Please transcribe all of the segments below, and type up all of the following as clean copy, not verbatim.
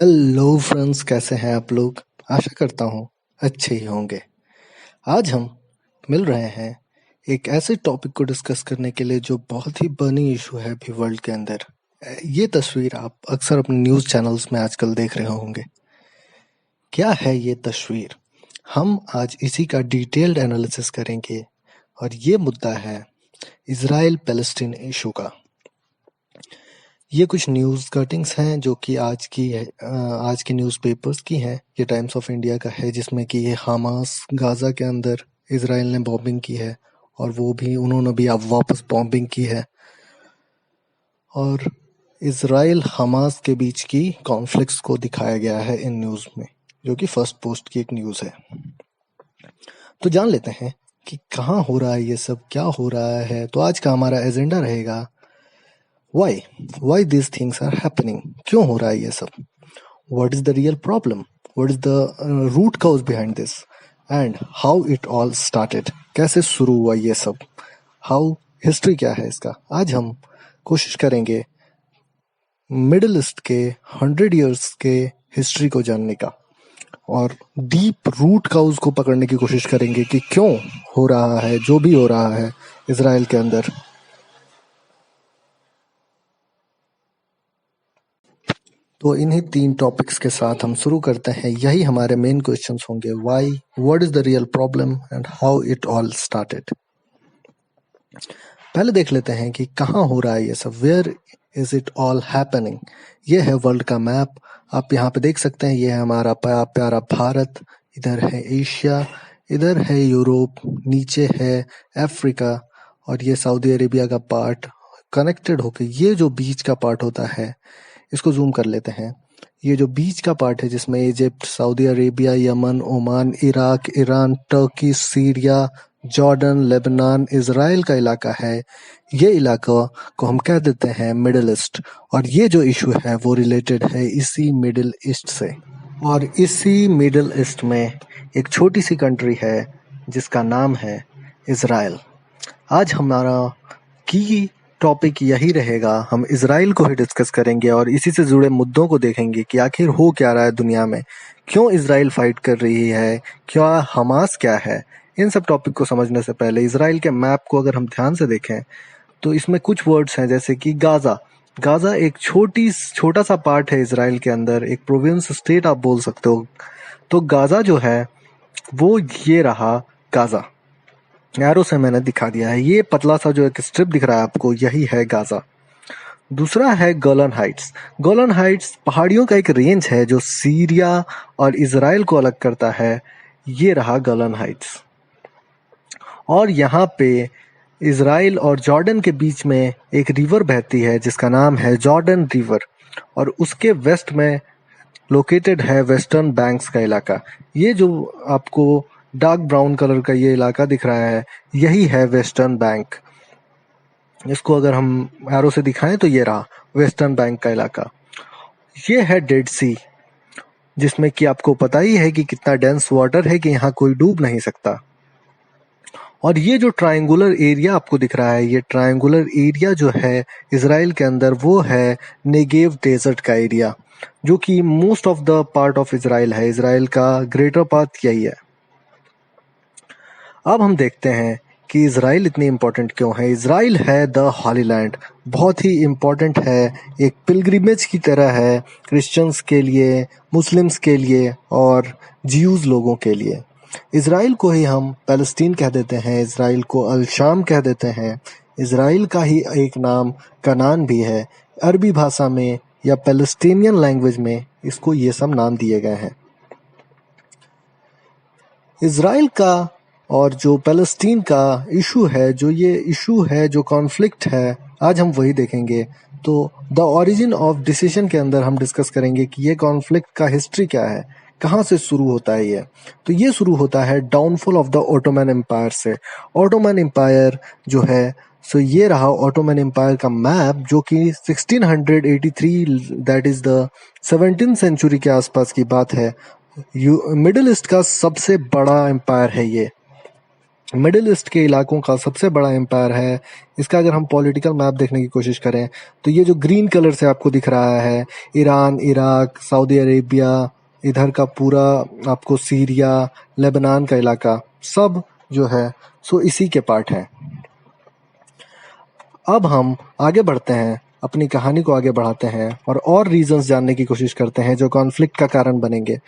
Hello friends, कैसे हैं आप लोग। आशा करता हूँ अच्छे ही होंगे। आज हम मिल रहे हैं एक ऐसे टॉपिक को डिस्कस करने के लिए जो बहुत ही बर्निंग इशू है अभी वर्ल्ड के अंदर। ये तस्वीर आप अक्सर अपने न्यूज़ चैनल्स में आजकल देख रहे होंगे। क्या है ये तस्वीर? हम आज इसी का डिटेल्ड एनालिसिस करेंगे और ये मुद्दा है इजराइल पैलेस्टीन इशू का। ये कुछ न्यूज़ कटिंग्स हैं जो कि आज की न्यूज़पेपर्स की हैं। ये टाइम्स ऑफ इंडिया का है जिसमें कि ये हमास गाज़ा के अंदर इजराइल ने बॉम्बिंग की है और वो भी उन्होंने भी अब वापस बॉम्बिंग की है। और इजराइल हमास के बीच की कॉन्फ्लिक्ट्स को दिखाया गया है इन न्यूज़ में, जो कि फर्स्ट पोस्ट की एक न्यूज़ है। तो जान लेते हैं कि कहाँ हो रहा है ये सब, क्या हो रहा है। तो आज का हमारा एजेंडा रहेगा why these things are happening, क्यों हो रहा है ये सब, what is the real problem, what is the root cause behind this and how it all started, कैसे शुरू हुआ ये सब, how हिस्ट्री क्या है इसका। आज हम कोशिश करेंगे मिडिल ईस्ट के 100 years के हिस्ट्री को जानने का और डीप रूट काउज को पकड़ने की कोशिश करेंगे कि क्यों हो रहा है जो भी हो रहा है इजराइल के अंदर। तो इन्हीं 3 टॉपिक्स के साथ हम शुरू करते हैं। यही हमारे मेन क्वेश्चंस होंगे। Why, what is the real problem and how it all started. पहले देख लेते हैं कि कहाँ हो रहा है ये सब, where is it all happening. ये है वर्ल्ड का मैप, आप यहाँ पे देख सकते हैं। ये है हमारा प्यारा भारत, इधर है एशिया, इधर है यूरोप, नीचे है अफ्रीका और ये सऊदी अरेबिया का पार्ट कनेक्टेड होके ये जो बीच का पार्ट होता है इसको जूम कर लेते हैं। ये जो बीच का पार्ट है जिसमें Egypt, Saudi Arabia, Yemen, Oman, Iraq, Iran, Turkey, Syria, Jordan, Lebanon, Israel का इलाका है, ये इलाका को हम कह देते हैं मिडिल ईस्ट। और ये जो इशू है वो रिलेटेड है इसी मिडिल ईस्ट से। और इसी मिडिल ईस्ट में एक छोटी सी कंट्री है जिसका नाम है इजराइल। आज हमारा की टॉपिक यही रहेगा, हम इजराइल को ही डिस्कस करेंगे और इसी से जुड़े मुद्दों को देखेंगे कि आखिर हो क्या रहा है दुनिया में, क्यों इजराइल फाइट कर रही है, क्या हमास क्या है। इन सब टॉपिक को समझने से पहले इजराइल के मैप को अगर हम ध्यान से देखें तो इसमें कुछ वर्ड्स हैं जैसे कि गाजा। गाजा एक छोटा सा पार्ट है इजराइल के अंदर, एक प्रोविंस स्टेट आप बोल सकते हो। तो गाजा जो है वो ये रहा गाजा, एरो से मैंने दिखा दिया है। ये पतला सा जो एक स्ट्रिप दिख रहा है आपको, यही है गाजा। दूसरा है गोलन हाइट्स। गोलन हाइट्स पहाड़ियों का एक रेंज है जो सीरिया और इजराइल को अलग करता है। ये रहा गोलन हाइट्स। और यहाँ पे इजराइल और जॉर्डन के बीच में एक रिवर बहती है जिसका नाम है जॉर्डन रिवर और उसके वेस्ट में लोकेटेड है वेस्टर्न बैंक्स का इलाका। ये जो आपको डार्क ब्राउन कलर का ये इलाका दिख रहा है यही है वेस्टर्न बैंक। इसको अगर हम एरो से दिखाएं तो ये रहा वेस्टर्न बैंक का इलाका। ये है डेड सी, जिसमें कि आपको पता ही है कि कितना डेंस वाटर है कि यहाँ कोई डूब नहीं सकता। और ये जो ट्रायंगुलर एरिया आपको दिख रहा है, ये ट्रायंगुलर एरिया जो है इजराइल के अंदर वो है नेगेव डेजर्ट का एरिया, जो कि most of the part of Israel है। इजराइल का ग्रेटर पार्ट यही है। अब हम देखते हैं कि इजराइल इतनी इम्पोर्टेंट क्यों है। इजराइल है द हॉली लैंड, बहुत ही इम्पोर्टेंट है, एक पिलग्रिमेज की तरह है क्रिश्चियंस के लिए, मुस्लिम्स के लिए और ज्यूज लोगों के लिए। इजराइल को ही हम पैलेस्टीन कह देते हैं, इजराइल को अल शाम कह देते हैं। इजराइल का ही एक नाम कनान भी है। अरबी भाषा में या पैलेस्टीनियन लैंग्वेज में इसको ये सब नाम दिए गए हैं। इजराइल का और जो पैलेस्टीन का इशू है, जो ये इशू है, जो कॉन्फ्लिक्ट है, आज हम वही देखेंगे। तो द ओरिजिन ऑफ डिसीजन के अंदर हम डिस्कस करेंगे कि ये कॉन्फ्लिक्ट का हिस्ट्री क्या है, कहाँ से शुरू होता है ये। तो ये शुरू होता है downfall of the Ottoman empire से। ऑटोमन एम्पायर जो है, सो ये रहा ऑटोमन एम्पायर का मैप, जो कि 1683 that is the 17th century के आसपास की बात है। मिडिल ईस्ट का सबसे बड़ा एम्पायर है ये। मिडिल ईस्ट के इलाकों का सबसे बड़ा एम्पायर है। इसका अगर हम पॉलिटिकल मैप देखने की कोशिश करें तो ये जो ग्रीन कलर से आपको दिख रहा है, ईरान, इराक, सऊदी अरेबिया, इधर का पूरा आपको सीरिया, लेबनान का इलाका, सब जो है सो इसी के पार्ट है। अब हम आगे बढ़ते हैं, अपनी कहानी को आगे बढ़ाते हैं और रीजंस जानने की कोशिश करते हैं जो कॉन्फ्लिक्ट का कारण बनेंगे।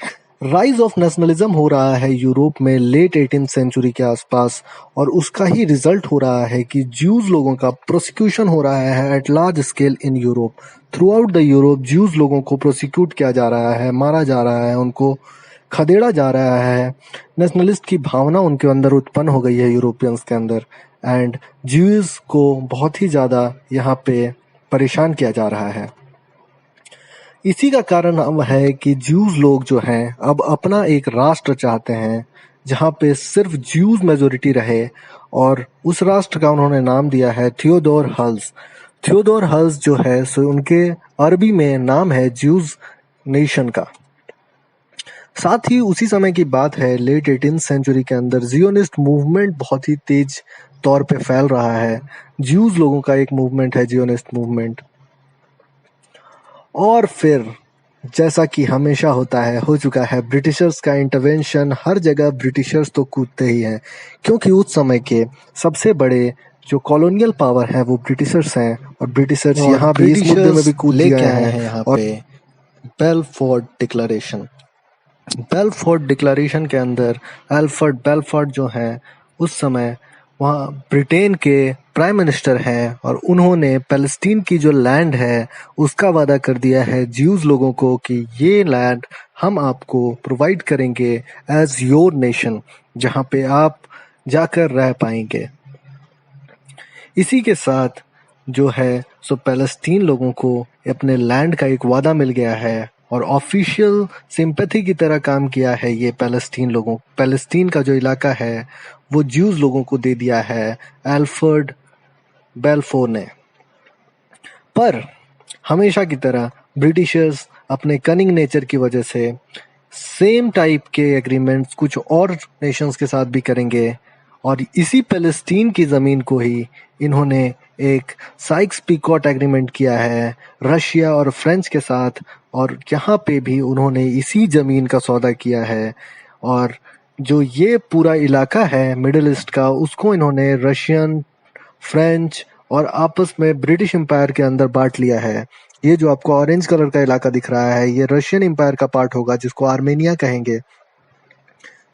राइज ऑफ नेशनलिज्म हो रहा है यूरोप में लेट 18th सेंचुरी के आसपास, और उसका ही रिजल्ट हो रहा है कि ज्यूज लोगों का प्रोसिक्यूशन हो रहा है at large scale in Europe. Through out the Europe Jews लोगों को प्रोसिक्यूट किया जा रहा है, मारा जा रहा है, उनको खदेड़ा जा रहा है। नेशनलिस्ट की भावना उनके अंदर उत्पन्न हो गई है यूरोपियंस के अंदर, एंड ज्यूज को बहुत ही ज़्यादा यहाँ पे परेशान किया जा रहा है। इसी का कारण अब है कि ज्यूज लोग जो हैं अब अपना एक राष्ट्र चाहते हैं जहाँ पे सिर्फ ज्यूज मेजोरिटी रहे, और उस राष्ट्र का उन्होंने नाम दिया है थियोडोर हल्स। थियोडोर हल्स जो है सो उनके अरबी में नाम है ज्यूज नेशन का। साथ ही उसी समय की बात है, लेट 18th सेंचुरी के अंदर जियोनिस्ट मूवमेंट बहुत ही तेज तौर पे फैल रहा है। ज्यूज लोगों का एक मूवमेंट है जियोनिस्ट मूवमेंट। और फिर जैसा कि हमेशा होता है, हो चुका है ब्रिटिशर्स का इंटरवेंशन। हर जगह ब्रिटिशर्स तो कूदते ही हैं, क्योंकि उस समय के सबसे बड़े जो कॉलोनियल पावर है वो ब्रिटिशर्स हैं, और ब्रिटिशर्स यहाँ भी इस मुद्दे में भी कूद लेके आए हैं यहाँ पे बेलफोर्ड डिक्लेरेशन। बेलफोर्ड डिक्लेरेशन के अंदर अल्फ्रेड बेलफोर्ड जो हैं उस समय वहाँ ब्रिटेन के प्राइम मिनिस्टर हैं, और उन्होंने पैलेस्टीन की जो लैंड है उसका वादा कर दिया है ज्यूज लोगों को कि ये लैंड हम आपको प्रोवाइड करेंगे एज योर नेशन, जहाँ पे आप जाकर रह पाएंगे। इसी के साथ जो है सो पैलेस्टीन लोगों को अपने लैंड का एक वादा मिल गया है, और ऑफिशियल सिंपैथी की तरह काम किया है ये पैलेस्टीन का जो इलाका है वो ज्यूज लोगों को दे दिया है अल्फ्रेड बेलफोर ने। पर हमेशा की तरह ब्रिटिशर्स अपने कनिंग नेचर की वजह से सेम टाइप के एग्रीमेंट्स कुछ और नेशंस के साथ भी करेंगे, और इसी पैलेस्टीन की ज़मीन को ही इन्होंने एक साइक्स पिकॉट एग्रीमेंट किया है रशिया और फ्रेंच के साथ, और यहाँ पे भी उन्होंने इसी ज़मीन का सौदा किया है। और जो ये पूरा इलाका है मिडिल ईस्ट का, उसको इन्होंने रशियन, फ्रेंच और आपस में ब्रिटिश एम्पायर के अंदर बांट लिया है। ये जो आपको ऑरेंज कलर का इलाका दिख रहा है ये रशियन एम्पायर का पार्ट होगा, जिसको आर्मेनिया कहेंगे।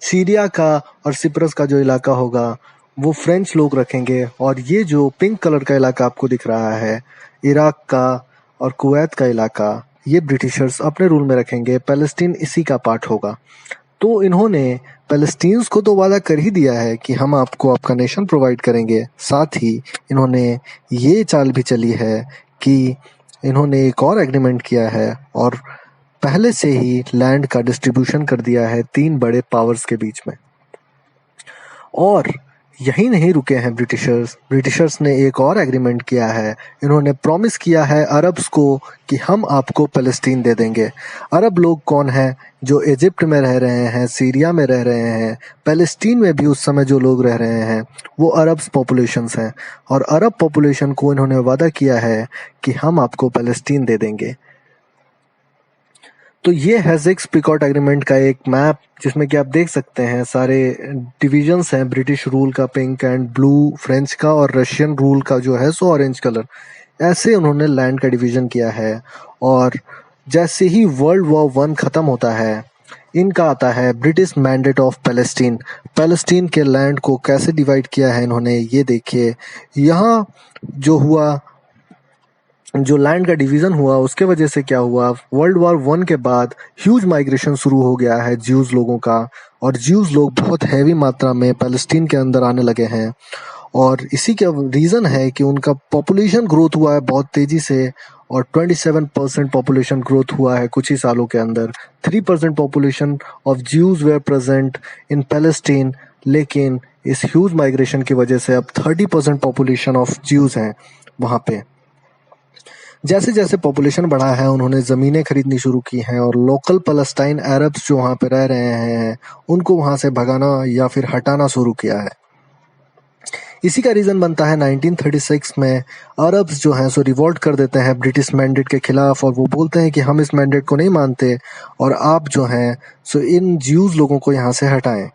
सीरिया का और सिप्रस का जो इलाका होगा वो फ्रेंच लोग रखेंगे, और ये जो पिंक कलर का इलाका आपको दिख रहा है इराक का और कुवैत का इलाका, ये ब्रिटिशर्स अपने रूल में रखेंगे। पैलेस्टीन इसी का पार्ट होगा। तो इन्होंने पैलेस्टीन्स को तो वादा कर ही दिया है कि हम आपको आपका नेशन प्रोवाइड करेंगे, साथ ही इन्होंने ये चाल भी चली है कि इन्होंने एक और एग्रीमेंट किया है और पहले से ही लैंड का डिस्ट्रीब्यूशन कर दिया है 3 बड़े पावर्स के बीच में। और यहीं नहीं रुके हैं ब्रिटिशर्स ने एक और एग्रीमेंट किया है। इन्होंने प्रॉमिस किया है अरब्स को कि हम आपको पैलेस्टीन दे देंगे। अरब लोग कौन हैं? जो इजिप्ट में रह रहे हैं, सीरिया में रह रहे हैं, पैलेस्टीन में भी उस समय जो लोग रह रहे हैं वो अरब्स पॉपुलेशंस हैं, और अरब पॉपुलेशन को इन्होंने वादा किया है कि हम आपको पैलेस्टीन दे देंगे। तो ये है सिक्स पिकॉट एग्रीमेंट का एक मैप, जिसमें कि आप देख सकते हैं सारे डिविजन्स हैं। ब्रिटिश रूल का पिंक एंड ब्लू, फ्रेंच का और रशियन रूल का जो है सो ऑरेंज कलर। ऐसे उन्होंने लैंड का डिवीजन किया है। और जैसे ही वर्ल्ड वॉर 1 खत्म होता है, इनका आता है British mandate of Palestine. Palestine के लैंड को कैसे डिवाइड किया है इन्होंने, ये देखिए। यहाँ जो हुआ, जो लैंड का डिवीजन हुआ, उसके वजह से क्या हुआ, वर्ल्ड वॉर 1 के बाद ह्यूज माइग्रेशन शुरू हो गया है ज्यूज लोगों का, और ज्यूज लोग बहुत हैवी मात्रा में पैलेस्टीन के अंदर आने लगे हैं। और इसी का रीज़न है कि उनका पॉपुलेशन ग्रोथ हुआ है बहुत तेज़ी से, और 27% पॉपुलेशन ग्रोथ हुआ है कुछ ही सालों के अंदर। 3% population of Jews were present in Palestine, लेकिन इस ह्यूज माइग्रेशन की वजह से अब 30% पॉपुलेशन ऑफ ज्यूज हैं वहाँ पे। जैसे जैसे पॉपुलेशन बढ़ा है, उन्होंने ज़मीनें खरीदनी शुरू की हैं, और लोकल पैलेस्टाइन अरब्स जो वहाँ पे रह रहे हैं उनको वहाँ से भगाना या फिर हटाना शुरू किया है। इसी का रीज़न बनता है 1936 में अरब्स जो हैं सो रिवोल्ट कर देते हैं ब्रिटिश मैंडेट के खिलाफ, और वो बोलते हैं कि हम इस मैंडेट को नहीं मानते और आप जो हैं सो इन ज्यूज़ लोगों को यहाँ से हटाएं।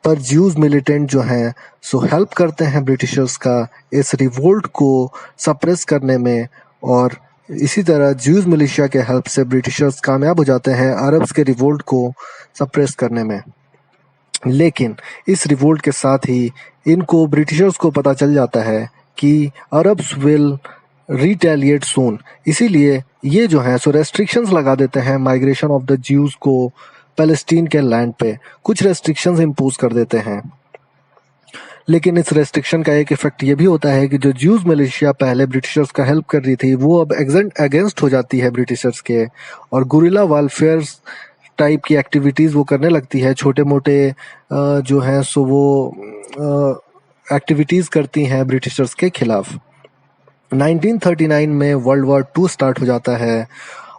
पर ज्यूज़ मिलिटेंट जो हैं सो हेल्प करते हैं ब्रिटिशर्स का इस रिवोल्ट को सप्रेस करने में, और इसी तरह ज्यूज़ मिलिशिया के हेल्प से ब्रिटिशर्स कामयाब हो जाते हैं अरब्स के रिवोल्ट को सप्रेस करने में। लेकिन इस रिवोल्ट के साथ ही इनको ब्रिटिशर्स को पता चल जाता है कि अरब्स विल रिटेलिएट सून, इसीलिए ये जो है सो रेस्ट्रिक्शंस लगा देते हैं माइग्रेशन ऑफ द ज्यूज़ को पैलेस्टीन के लैंड पे, कुछ रेस्ट्रिक्शंस इम्पोज कर देते हैं। लेकिन इस रेस्ट्रिक्शन का एक इफेक्ट ये भी होता है कि जो ज्यूज़ मिलिशिया पहले ब्रिटिशर्स का हेल्प कर रही थी वो अब अगेंस्ट हो जाती है ब्रिटिशर्स के, और गुरिल्ला वारफेयर टाइप की एक्टिविटीज़ वो करने लगती है। छोटे मोटे जो हैं सो वो एक्टिविटीज़ करती हैं ब्रिटिशर्स के खिलाफ। 1939 में वर्ल्ड वॉर 2 स्टार्ट हो जाता है,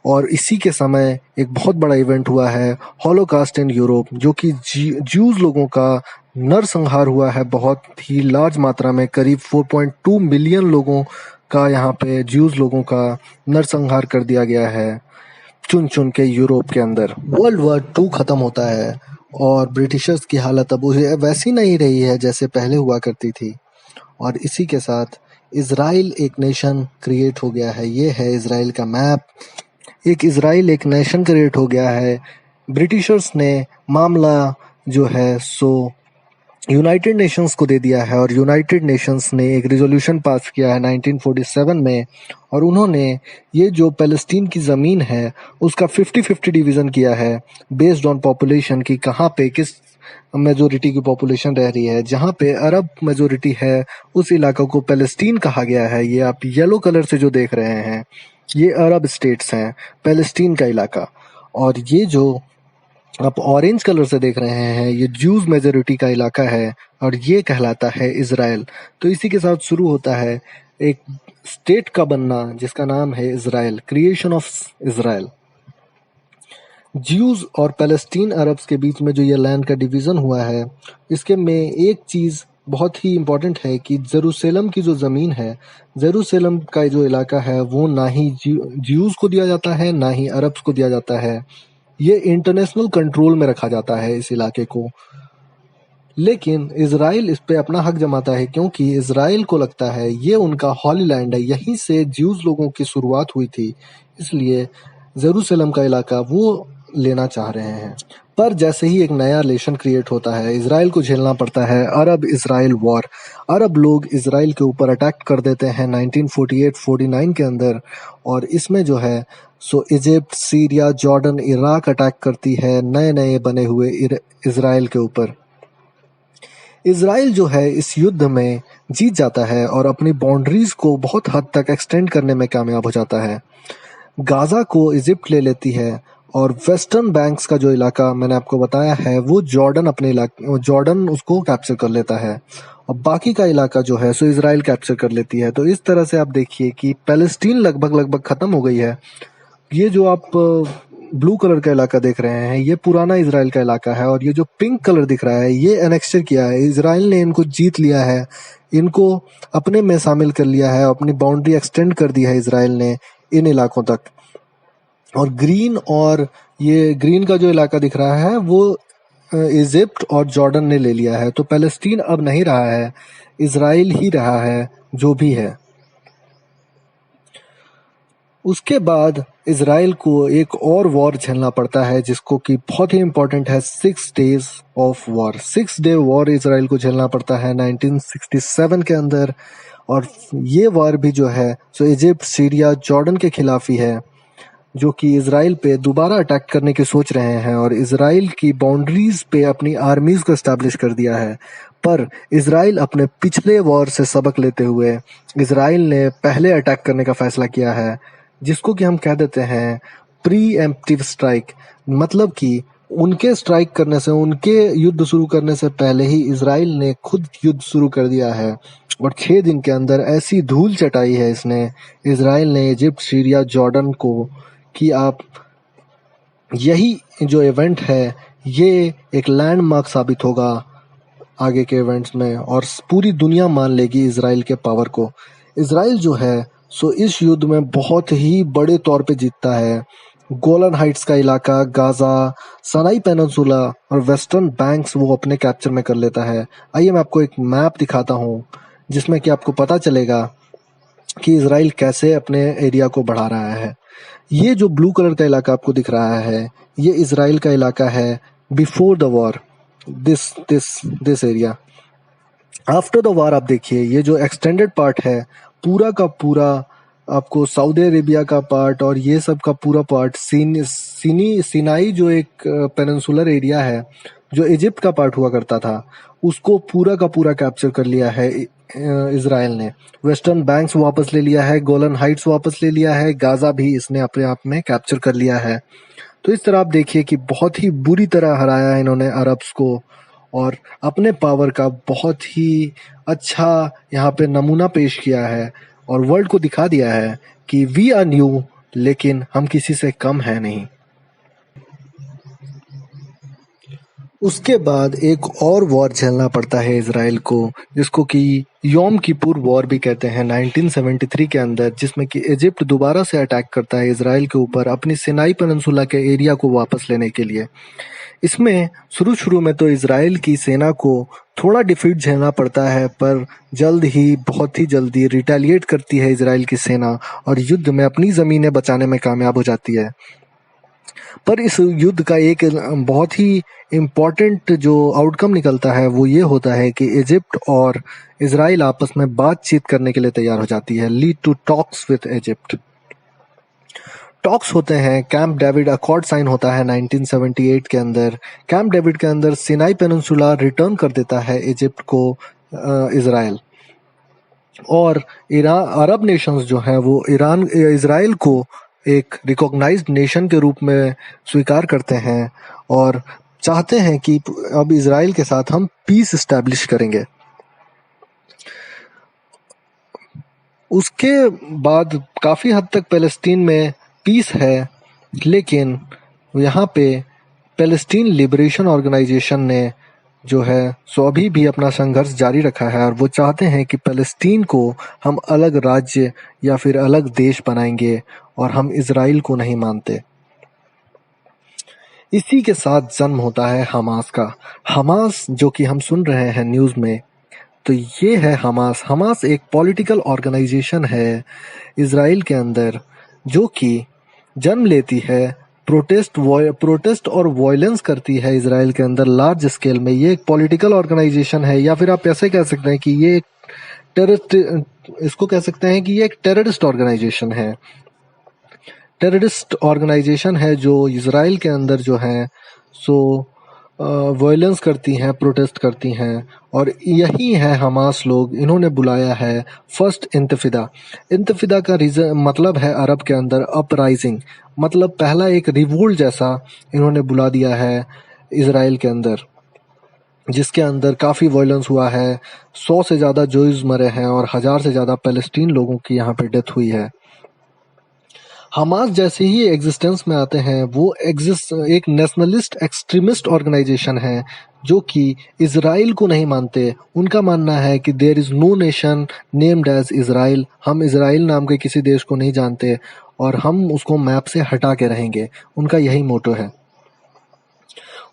और इसी के समय एक बहुत बड़ा इवेंट हुआ है हॉलोकास्ट इन यूरोप, जो कि ज्यूज़ लोगों का नरसंहार हुआ है बहुत ही लार्ज मात्रा में। करीब 4.2 मिलियन लोगों का यहाँ पे ज्यूज़ लोगों का नरसंहार कर दिया गया है चुन चुन के यूरोप के अंदर। वर्ल्ड वॉर 2 ख़त्म होता है और ब्रिटिशर्स की हालत अब वैसी नहीं रही है जैसे पहले हुआ करती थी, और इसी के साथ इज़राइल एक नेशन क्रिएट हो गया है। ये है इज़राइल का मैप। इज़राइल एक नेशन क्रिएट हो गया है। ब्रिटिशर्स ने मामला जो है सो यूनाइटेड नेशंस को दे दिया है, और यूनाइटेड नेशंस ने एक रिजोल्यूशन पास किया है 1947 में, और उन्होंने ये जो पैलेस्टीन की ज़मीन है उसका 50-50 डिवीज़न किया है बेस्ड ऑन पॉपुलेशन की कहाँ पे किस मेजोरिटी की पॉपुलेशन रह रही है। जहाँ पे अरब मेजोरिटी है उस इलाकों को पैलेस्टीन कहा गया है। ये आप येलो कलर से जो देख रहे हैं ये अरब स्टेट्स हैं, पैलेस्टीन का इलाका, और ये जो आप ऑरेंज कलर से देख रहे हैं ये ज्यूज मेजोरिटी का इलाका है, और ये कहलाता है इज़राइल। तो इसी के साथ शुरू होता है एक स्टेट का बनना जिसका नाम है Israel, creation of Israel. Jews और पैलेस्टीन अरब्स के बीच में जो ये लैंड का डिवीज़न हुआ है, इसके में एक चीज़ बहुत ही इम्पोर्टेंट है कि जेरूसलम की जो ज़मीन है, जेरूसलम का जो इलाका है वो ना ही ज्यूज को दिया जाता है ना ही अरब्स को दिया जाता है। ये इंटरनेशनल कंट्रोल में रखा जाता है इस इलाके को। लेकिन इज़राइल इस पे अपना हक जमाता है क्योंकि इज़राइल को लगता है ये उनका हॉली लैंड है, यहीं से ज्यूज लोगों की शुरुआत हुई थी, इसलिए जेरूसलम का इलाका वो लेना चाह रहे हैं। पर जैसे ही एक नया रिलेशन क्रिएट होता है इज़राइल को झेलना पड़ता है अरब इज़राइल वॉर। अरब लोग इज़राइल के ऊपर अटैक कर देते हैं 1948-49 के अंदर, और इसमें जो है सो Egypt, Syria, Jordan, Iraq attack करती है नए नए बने हुए इज़राइल के ऊपर। इज़राइल जो है इस युद्ध में जीत जाता है और अपनी बाउंड्रीज को बहुत हद तक एक्सटेंड करने में कामयाब हो जाता है। गाज़ा को इजिप्ट ले लेती है, और वेस्टर्न बैंक्स का जो इलाका मैंने आपको बताया है वो जॉर्डन उसको कैप्चर कर लेता है, और बाकी का इलाका जो है सो इज़राइल कैप्चर कर लेती है। तो इस तरह से आप देखिए कि पैलेस्टीन लगभग खत्म हो गई है। ये जो आप ब्लू कलर का इलाका देख रहे हैं ये पुराना इज़राइल का इलाका है, और ये जो पिंक कलर दिख रहा है ये एनेक्सचर किया है इज़राइल ने, इनको जीत लिया है, इनको अपने में शामिल कर लिया है, अपनी बाउंड्री एक्सटेंड कर दी है इज़राइल ने इन इलाकों तक। और ये ग्रीन का जो इलाका दिख रहा है वो इजिप्ट और जॉर्डन ने ले लिया है। तो पैलेस्टीन अब नहीं रहा है, इज़राइल ही रहा है जो भी है। उसके बाद इज़राइल को एक और वॉर झेलना पड़ता है जिसको कि बहुत ही इम्पोर्टेंट है, 6 days of war. 6 day war Israel को झेलना पड़ता है 1967 के अंदर, और ये वॉर भी जो है सो इजिप्ट, सीरिया, जॉर्डन के खिलाफ ही है, जो कि इज़राइल पे दोबारा अटैक करने की सोच रहे हैं, और इज़राइल की बाउंड्रीज पे अपनी आर्मीज को एस्टैब्लिश कर दिया है। पर इज़राइल अपने पिछले वॉर से सबक लेते हुए इज़राइल ने पहले अटैक करने का फैसला किया है, जिसको कि हम कह देते हैं प्री एम्प्टिव स्ट्राइक। मतलब कि उनके स्ट्राइक करने से, उनके युद्ध शुरू करने से पहले ही इज़राइल ने खुद युद्ध शुरू कर दिया है, और 6 दिन के अंदर ऐसी धूल चटाई है इसने, इज़राइल ने, इजिप्ट, सीरिया, जॉर्डन को, कि आप यही जो इवेंट है ये एक लैंडमार्क साबित होगा आगे के इवेंट्स में, और पूरी दुनिया मान लेगी इजराइल के पावर को। इजराइल जो है सो इस युद्ध में बहुत ही बड़े तौर पे जीतता है। गोलन हाइट्स का इलाका, गाजा, सनाई पेनिनसुला और वेस्टर्न बैंक्स वो अपने कैप्चर में कर लेता है। आइए मैं आपको एक मैप दिखाता हूँ जिसमें कि आपको पता चलेगा कि इजराइल कैसे अपने एरिया को बढ़ा रहा है। ये जो ब्लू कलर का इलाका आपको दिख रहा है, ये इजराइल का इलाका है before the war. This area after the war. आप देखिए ये जो एक्सटेंडेड पार्ट है पूरा का पूरा, आपको सऊदी अरेबिया का पार्ट और ये सब का पूरा पार्ट, सिनाई जो एक पेनिनसुलर एरिया है जो इजिप्ट का पार्ट हुआ करता था, उसको पूरा का पूरा कैप्चर कर लिया है इजराइल ने। वेस्टर्न बैंक्स वापस ले लिया है, गोलन हाइट्स वापस ले लिया है, गाजा भी इसने अपने आप में कैप्चर कर लिया है। तो इस तरह आप देखिए कि बहुत ही बुरी तरह हराया है इन्होंने अरब्स को, और अपने पावर का बहुत ही अच्छा यहाँ पे नमूना पेश किया है और वर्ल्ड को दिखा दिया है कि वी आर न्यू, लेकिन हम किसी से कम है नहीं। उसके बाद एक और वॉर झेलना पड़ता है इजराइल को, जिसको कि योम किपुर वॉर भी कहते हैं, 1973 के अंदर, जिसमें कि इजिप्ट दोबारा से अटैक करता है इजराइल के ऊपर अपनी सिनाई पेनिनसुला के एरिया को वापस लेने के लिए। इसमें शुरू में तो इजराइल की सेना को थोड़ा डिफीट झेलना पड़ता है, पर बहुत ही जल्दी रिटेलिएट करती है इजराइल की सेना और युद्ध में अपनी ज़मीनें बचाने में कामयाब हो जाती है। पर इस युद्ध का एक बहुत ही इम्पॉर्टेंट जो आउटकम निकलता है वो ये होता है कि इजिप्ट और इजराइल आपस में बातचीत करने के लिए तैयार हो जाती है, lead to talks with Egypt. Talks होते हैं, कैंप डेविड अकॉर्ड साइन होता है 1978 के अंदर। कैंप डेविड के अंदर सिनाई पेनिनसुला रिटर्न कर देता है इजिप्ट को इजराइल, और अरब नेशंस जो हैं वो इजराइल को एक रिकॉग्नाइज्ड नेशन के रूप में स्वीकार करते हैं और चाहते हैं कि अब इजराइल के साथ हम पीस एस्टैब्लिश करेंगे। उसके बाद काफ़ी हद तक पैलेस्टीन में पीस है, लेकिन यहाँ पे पैलेस्टीन लिबरेशन ऑर्गेनाइजेशन ने जो है सो अभी भी अपना संघर्ष जारी रखा है, और वो चाहते हैं कि पैलेस्टीन को हम अलग राज्य या फिर अलग देश बनाएंगे, और हम इजराइल को नहीं मानते। इसी के साथ जन्म होता है हमास का। हमास जो कि हम सुन रहे हैं न्यूज़ में, तो ये है हमास। हमास एक पॉलिटिकल ऑर्गेनाइजेशन है इजराइल के अंदर जो कि जन्म लेती है, प्रोटेस्ट और वायलेंस करती है इजराइल के अंदर लार्ज स्केल में। ये एक पॉलिटिकल ऑर्गेनाइजेशन है, या फिर आप ऐसे कह सकते हैं कि ये एक टेररिस्ट ऑर्गेनाइजेशन है। टेररिस्ट ऑर्गेनाइजेशन है जो इजराइल के अंदर जो है सो वायलेंस करती हैं, प्रोटेस्ट करती हैं, और यही है हमास लोग। इन्होंने बुलाया है फर्स्ट इंतफिदा। इंतफिदा का रीजन मतलब है अरब के अंदर अपराइजिंग, मतलब पहला एक रिवोल्ट जैसा इन्होंने बुला दिया है इजराइल के अंदर, जिसके अंदर काफ़ी वायलेंस हुआ है। 100 से ज़्यादा जोइज मरे हैं और 1000 से ज़्यादा पैलेस्टीन लोगों की यहाँ पे डेथ हुई है। हमास जैसे ही एग्जिस्टेंस में आते हैं वो एक नेशनलिस्ट एक्सट्रीमिस्ट ऑर्गेनाइजेशन है जो कि इजराइल को नहीं मानते। उनका मानना है कि there is no nation named as Israel, हम इजराइल नाम के किसी देश को नहीं जानते और हम उसको मैप से हटा के रहेंगे। उनका यही मोटो है।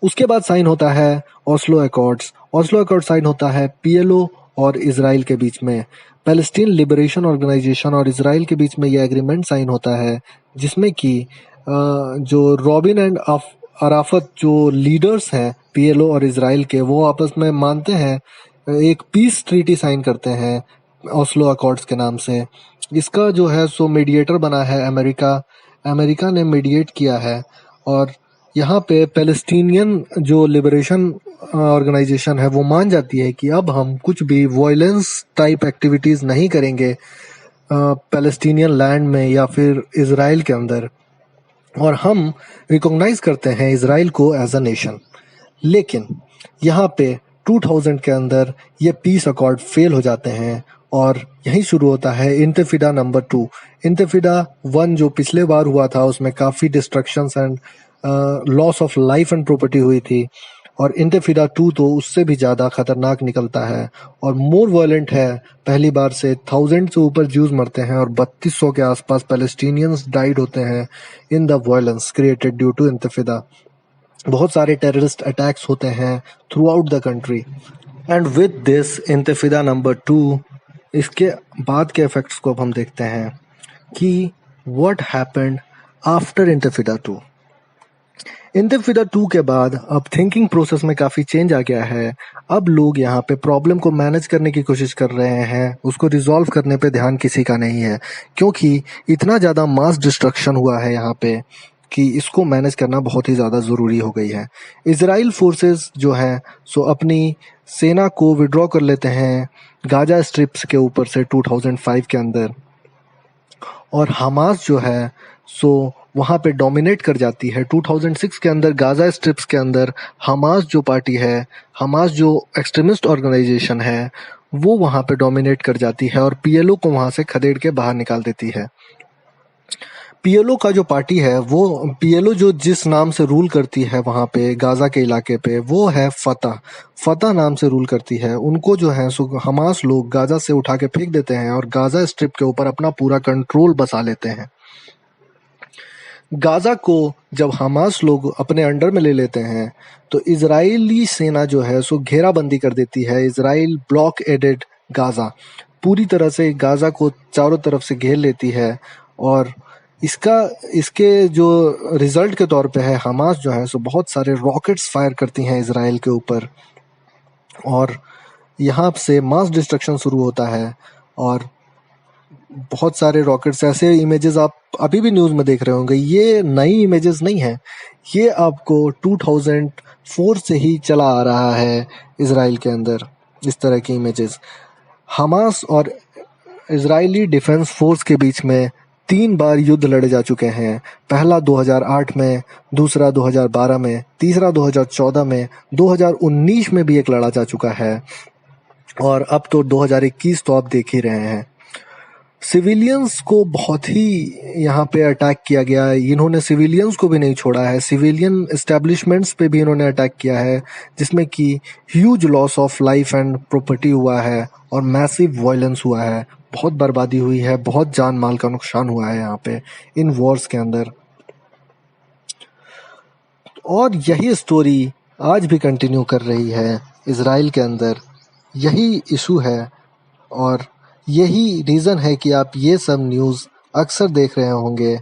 उसके बाद साइन होता है Oslo accords. Oslo accord sign होता है पीएलओ और इजराइल के बीच में। पैलेस्टीन लिबरेशन ऑर्गेनाइजेशन और इजराइल के बीच में ये एग्रीमेंट साइन होता है, जिसमें कि जो रॉबिन एंड अराफत जो लीडर्स हैं पीएलओ और इजराइल के, वो आपस में मानते हैं, एक पीस ट्रीटी साइन करते हैं ओस्लो अकॉर्ड्स के नाम से। इसका जो है सो मीडिएटर बना है अमेरिका। अमेरिका ने मीडिएट किया है, और यहाँ पे पैलेस्टीनियन जो लिबरेशन ऑर्गेनाइजेशन है वो मान जाती है कि अब हम कुछ भी वायलेंस टाइप एक्टिविटीज़ नहीं करेंगे पैलेस्टीनियन लैंड में या फिर इजराइल के अंदर, और हम रिकॉग्नाइज करते हैं इजराइल को एज अ नेशन। लेकिन यहाँ पे 2000 के अंदर ये पीस अकॉर्ड फेल हो जाते हैं, और यहीं शुरू होता है इंतफिदा नंबर 2। इंतफिदा 1 जो पिछले बार हुआ था उसमें काफ़ी destructions and loss of life and property हुई थी, और इंतफिदा 2 तो उससे भी ज़्यादा खतरनाक निकलता है और मोर वायलेंट है। पहली बार से 1000 से ऊपर ज्यूज मरते हैं और 3200 के आसपास पैलेस्टीनियंस डाइड होते हैं in the violence created due to intifada. बहुत सारे टेररिस्ट अटैक्स होते हैं throughout the country. And with this intifada number 2, इसके बाद के इफेक्ट्स को अब हम देखते हैं कि व्हाट हैपेंड आफ्टर इंतफिदा 2। इंतफिदा 2 के बाद अब थिंकिंग प्रोसेस में काफ़ी चेंज आ गया है। अब लोग यहाँ पे प्रॉब्लम को मैनेज करने की कोशिश कर रहे हैं, उसको रिजॉल्व करने पे ध्यान किसी का नहीं है, क्योंकि इतना ज़्यादा मास डिस्ट्रक्शन हुआ है यहाँ पे कि इसको मैनेज करना बहुत ही ज़्यादा ज़रूरी हो गई है। इजराइल फोर्सेस जो हैं सो अपनी सेना को विड्रॉ कर लेते हैं गाजा स्ट्रिप्स के ऊपर से 2005 के अंदर, और हमास जो है सो वहाँ पे डोमिनेट कर जाती है। 2006 के अंदर गाजा स्ट्रिप्स के अंदर हमास जो पार्टी है, हमास जो एक्सट्रीमिस्ट ऑर्गेनाइजेशन है, वो वहाँ पे डोमिनेट कर जाती है और पीएलओ को वहाँ से खदेड़ के बाहर निकाल देती है। पीएलओ का जो पार्टी है, वो पीएलओ जो जिस नाम से रूल करती है वहाँ पे गाजा के इलाके पे, वो है फतह। फतह नाम से रूल करती है। उनको जो है सो हमास लोग गाजा से उठा के फेंक देते हैं और गाजा स्ट्रिप के ऊपर अपना पूरा कंट्रोल बसा लेते हैं। गाजा को जब हमास लोग अपने अंडर में ले लेते हैं तो इजरायली सेना जो है सो घेराबंदी कर देती है। इजराइल ब्लॉक एडेड गाजा, पूरी तरह से गाजा को चारों तरफ से घेर लेती है और इसके जो रिजल्ट के तौर पे है, हमास जो है सो बहुत सारे रॉकेट्स फायर करती हैं इजराइल के ऊपर और यहाँ से मास डिस्ट्रक्शन शुरू होता है। और बहुत सारे रॉकेट्स, ऐसे इमेजेस आप अभी भी न्यूज़ में देख रहे होंगे, ये नई इमेजेस नहीं है, ये आपको 2004 से ही चला आ रहा है इजराइल के अंदर इस तरह की इमेजेस। हमास और इजरायली डिफेंस फोर्स के बीच में 3 बार युद्ध लड़े जा चुके हैं। पहला 2008 में, दूसरा 2012 में, तीसरा 2014 में, 2019 में भी एक लड़ा जा चुका है और अब तो 2021 तो आप देख ही रहे हैं। सिविलियंस को बहुत ही यहाँ पे अटैक किया गया है। इन्होंने सिविलियंस को भी नहीं छोड़ा है, सिविलियन एस्टेब्लिशमेंट्स पे भी इन्होंने अटैक किया है, जिसमें कि huge loss of life and property हुआ है और मैसिव वायलेंस हुआ है। बहुत बर्बादी हुई है, बहुत जान माल का नुकसान हुआ है यहाँ पे इन वॉर्स के अंदर। और यही स्टोरी आज भी कंटिन्यू कर रही है इजराइल के अंदर। यही इशू है और यही रीज़न है कि आप ये सब न्यूज़ अक्सर देख रहे होंगे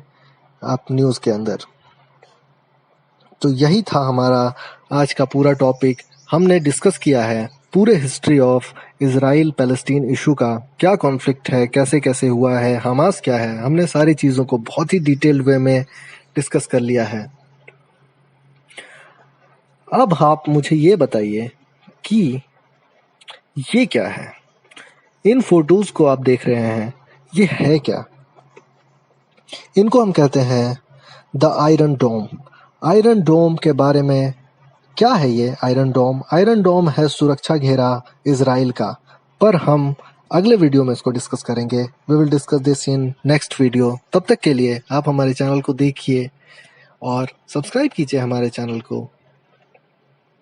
आप न्यूज़ के अंदर। तो यही था हमारा आज का पूरा टॉपिक। हमने डिस्कस किया है पूरे history of Israel Palestine issue का, क्या कॉन्फ्लिक्ट है, कैसे कैसे हुआ है, हमास क्या है। हमने सारी चीज़ों को बहुत ही डिटेल्ड वे में डिस्कस कर लिया है। अब आप मुझे ये बताइए कि ये क्या है। इन फोटोज को आप देख रहे हैं, ये है क्या? इनको हम कहते हैं द आयरन डोम। आयरन डोम के बारे में क्या है ये आयरन डोम? आयरन डोम है सुरक्षा घेरा इजराइल का, पर हम अगले वीडियो में इसको डिस्कस करेंगे। We will discuss this in next video. तब तक के लिए आप हमारे चैनल को देखिए और सब्सक्राइब कीजिए हमारे चैनल को।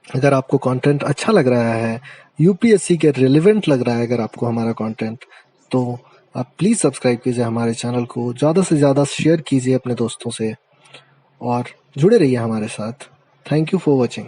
अगर आपको कंटेंट अच्छा लग रहा है, यूपीएससी के रिलेवेंट लग रहा है अगर आपको हमारा कंटेंट, तो आप प्लीज़ सब्सक्राइब कीजिए हमारे चैनल को, ज़्यादा से ज़्यादा शेयर कीजिए अपने दोस्तों से और जुड़े रहिए हमारे साथ। Thank you for watching.